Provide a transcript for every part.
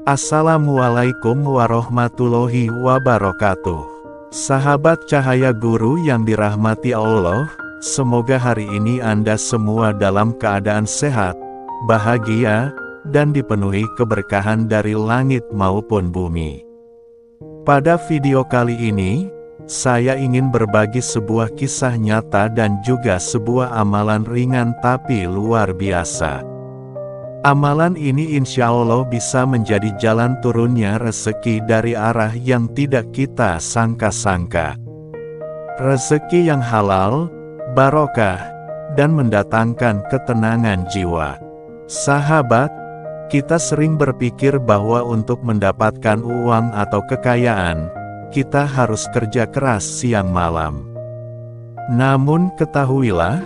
Assalamualaikum warahmatullahi wabarakatuh. Sahabat Cahaya Guru yang dirahmati Allah, semoga hari ini Anda semua dalam keadaan sehat, bahagia, dan dipenuhi keberkahan dari langit maupun bumi. Pada video kali ini, saya ingin berbagi sebuah kisah nyata dan juga sebuah amalan ringan tapi luar biasa. Amalan ini insya Allah bisa menjadi jalan turunnya rezeki dari arah yang tidak kita sangka-sangka. Rezeki yang halal, barokah, dan mendatangkan ketenangan jiwa. Sahabat, kita sering berpikir bahwa untuk mendapatkan uang atau kekayaan, kita harus kerja keras siang malam. Namun ketahuilah,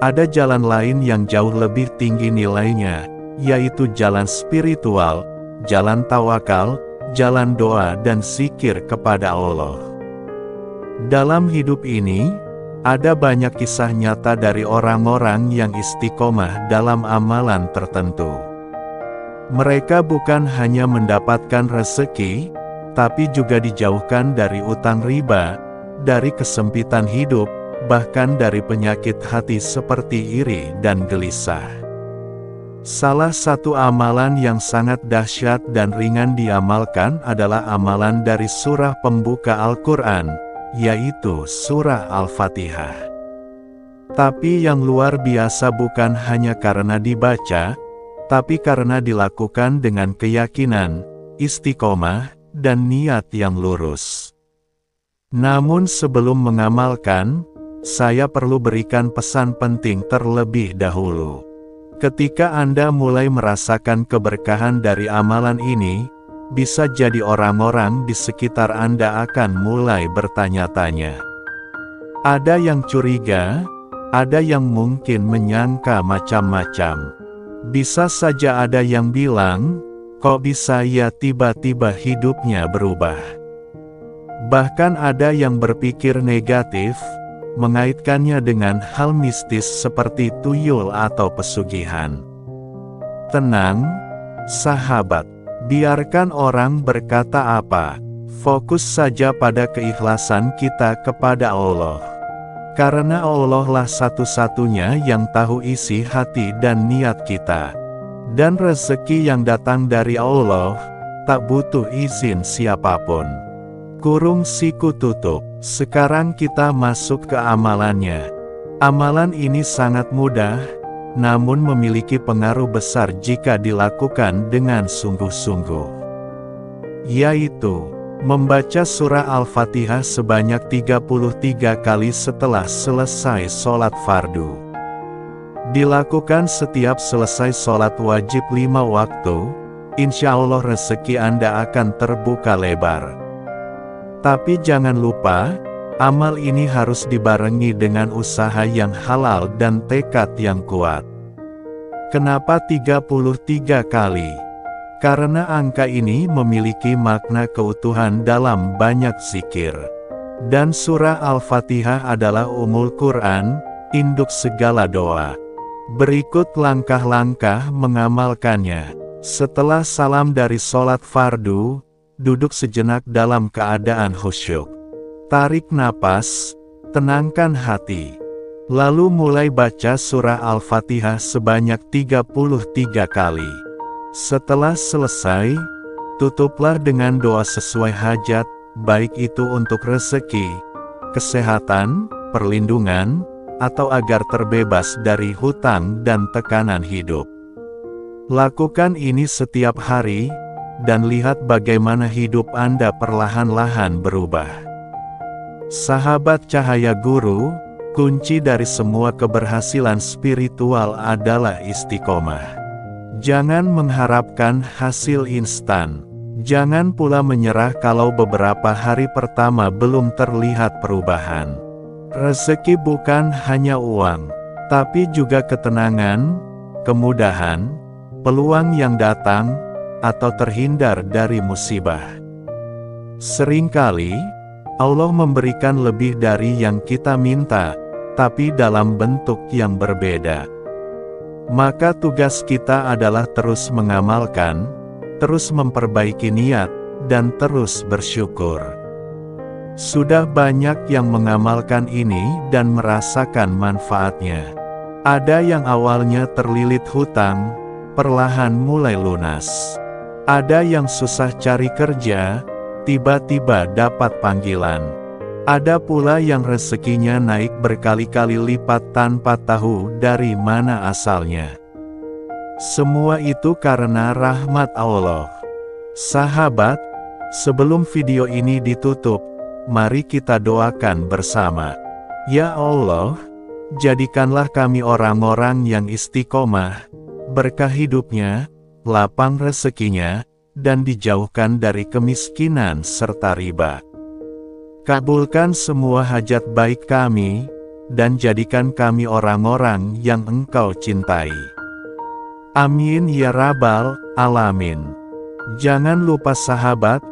ada jalan lain yang jauh lebih tinggi nilainya, yaitu jalan spiritual, jalan tawakal, jalan doa dan zikir kepada Allah. Dalam hidup ini, ada banyak kisah nyata dari orang-orang yang istiqomah dalam amalan tertentu. Mereka bukan hanya mendapatkan rezeki, tapi juga dijauhkan dari utang riba, dari kesempitan hidup, bahkan dari penyakit hati seperti iri dan gelisah. Salah satu amalan yang sangat dahsyat dan ringan diamalkan adalah amalan dari surah pembuka Al-Quran, yaitu surah Al-Fatihah. Tapi yang luar biasa bukan hanya karena dibaca, tapi karena dilakukan dengan keyakinan, istiqomah, dan niat yang lurus. Namun sebelum mengamalkan, saya perlu berikan pesan penting terlebih dahulu. Ketika Anda mulai merasakan keberkahan dari amalan ini, bisa jadi orang-orang di sekitar Anda akan mulai bertanya-tanya. Ada yang curiga, ada yang mungkin menyangka macam-macam. Bisa saja ada yang bilang, kok bisa ya tiba-tiba hidupnya berubah. Bahkan ada yang berpikir negatif, mengaitkannya dengan hal mistis seperti tuyul atau pesugihan. Tenang, sahabat, biarkan orang berkata apa, fokus saja pada keikhlasan kita kepada Allah. Karena Allah lah satu-satunya yang tahu isi hati dan niat kita. Dan rezeki yang datang dari Allah, tak butuh izin siapapun. Kurung siku tutup. Sekarang kita masuk ke amalannya. Amalan ini sangat mudah, namun memiliki pengaruh besar jika dilakukan dengan sungguh-sungguh. Yaitu, membaca surah Al-Fatihah sebanyak 33 kali setelah selesai sholat fardu. Dilakukan setiap selesai sholat wajib 5 waktu, insya Allah rezeki Anda akan terbuka lebar. Tapi jangan lupa, amal ini harus dibarengi dengan usaha yang halal dan tekad yang kuat. Kenapa 33 kali? Karena angka ini memiliki makna keutuhan dalam banyak zikir. Dan surah Al-Fatihah adalah Ummul Quran, induk segala doa. Berikut langkah-langkah mengamalkannya. Setelah salam dari sholat fardu, duduk sejenak dalam keadaan khusyuk. Tarik napas, tenangkan hati. Lalu mulai baca surah Al-Fatihah sebanyak 33 kali. Setelah selesai, tutuplah dengan doa sesuai hajat, baik itu untuk rezeki, kesehatan, perlindungan, atau agar terbebas dari hutang dan tekanan hidup. Lakukan ini setiap hari, dan lihat bagaimana hidup Anda perlahan-lahan berubah. Sahabat Cahaya Guru, kunci dari semua keberhasilan spiritual adalah istiqomah. Jangan mengharapkan hasil instan. Jangan pula menyerah kalau beberapa hari pertama belum terlihat perubahan. Rezeki bukan hanya uang, tapi juga ketenangan, kemudahan, peluang yang datang, atau terhindar dari musibah. Seringkali, Allah memberikan lebih dari yang kita minta, tapi dalam bentuk yang berbeda. Maka tugas kita adalah terus mengamalkan, terus memperbaiki niat, dan terus bersyukur. Sudah banyak yang mengamalkan ini dan merasakan manfaatnya. Ada yang awalnya terlilit hutang, perlahan mulai lunas. Ada yang susah cari kerja, tiba-tiba dapat panggilan. Ada pula yang rezekinya naik berkali-kali lipat tanpa tahu dari mana asalnya. Semua itu karena rahmat Allah. Sahabat, sebelum video ini ditutup, mari kita doakan bersama. Ya Allah, jadikanlah kami orang-orang yang istiqomah, berkah hidupnya, lapang rezekinya, dan dijauhkan dari kemiskinan serta riba. Kabulkan semua hajat baik kami, dan jadikan kami orang-orang yang Engkau cintai. Amin ya Rabbal Alamin. Jangan lupa sahabat,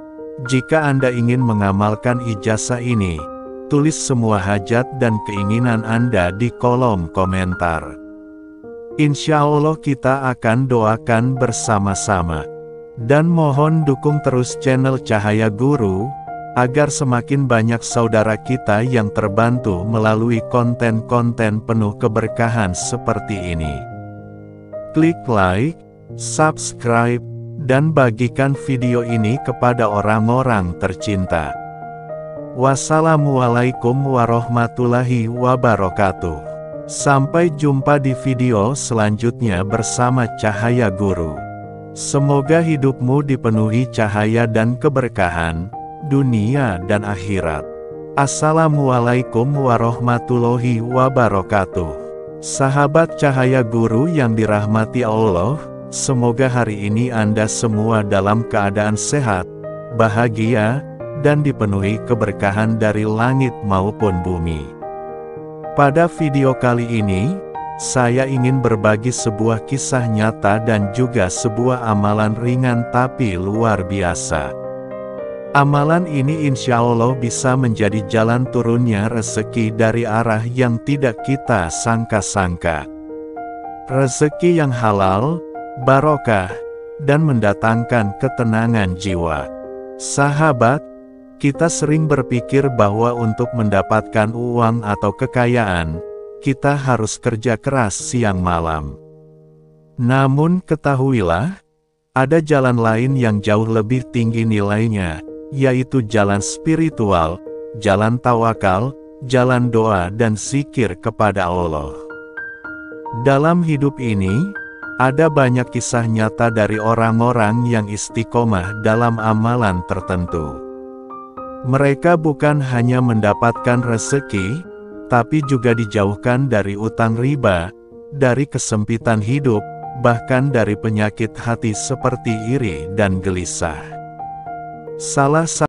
jika Anda ingin mengamalkan ijazah ini, tulis semua hajat dan keinginan Anda di kolom komentar. Insya Allah kita akan doakan bersama-sama. Dan mohon dukung terus channel Cahaya Guru, agar semakin banyak saudara kita yang terbantu melalui konten-konten penuh keberkahan seperti ini. Klik like, subscribe, dan bagikan video ini kepada orang-orang tercinta. Wassalamualaikum warahmatullahi wabarakatuh. Sampai jumpa di video selanjutnya bersama Cahaya Guru. Semoga hidupmu dipenuhi cahaya dan keberkahan, dunia dan akhirat. Assalamualaikum warahmatullahi wabarakatuh. Sahabat Cahaya Guru yang dirahmati Allah, semoga hari ini Anda semua dalam keadaan sehat, bahagia, dan dipenuhi keberkahan dari langit maupun bumi. Pada video kali ini, saya ingin berbagi sebuah kisah nyata dan juga sebuah amalan ringan tapi luar biasa. Amalan ini insya Allah bisa menjadi jalan turunnya rezeki dari arah yang tidak kita sangka-sangka. Rezeki yang halal, barokah, dan mendatangkan ketenangan jiwa. Sahabat, kita sering berpikir bahwa untuk mendapatkan uang atau kekayaan, kita harus kerja keras siang malam. Namun ketahuilah, ada jalan lain yang jauh lebih tinggi nilainya, yaitu jalan spiritual, jalan tawakal, jalan doa dan zikir kepada Allah. Dalam hidup ini, ada banyak kisah nyata dari orang-orang yang istiqomah dalam amalan tertentu. Mereka bukan hanya mendapatkan rezeki, tapi juga dijauhkan dari utang riba, dari kesempitan hidup, bahkan dari penyakit hati seperti iri dan gelisah. Salah satu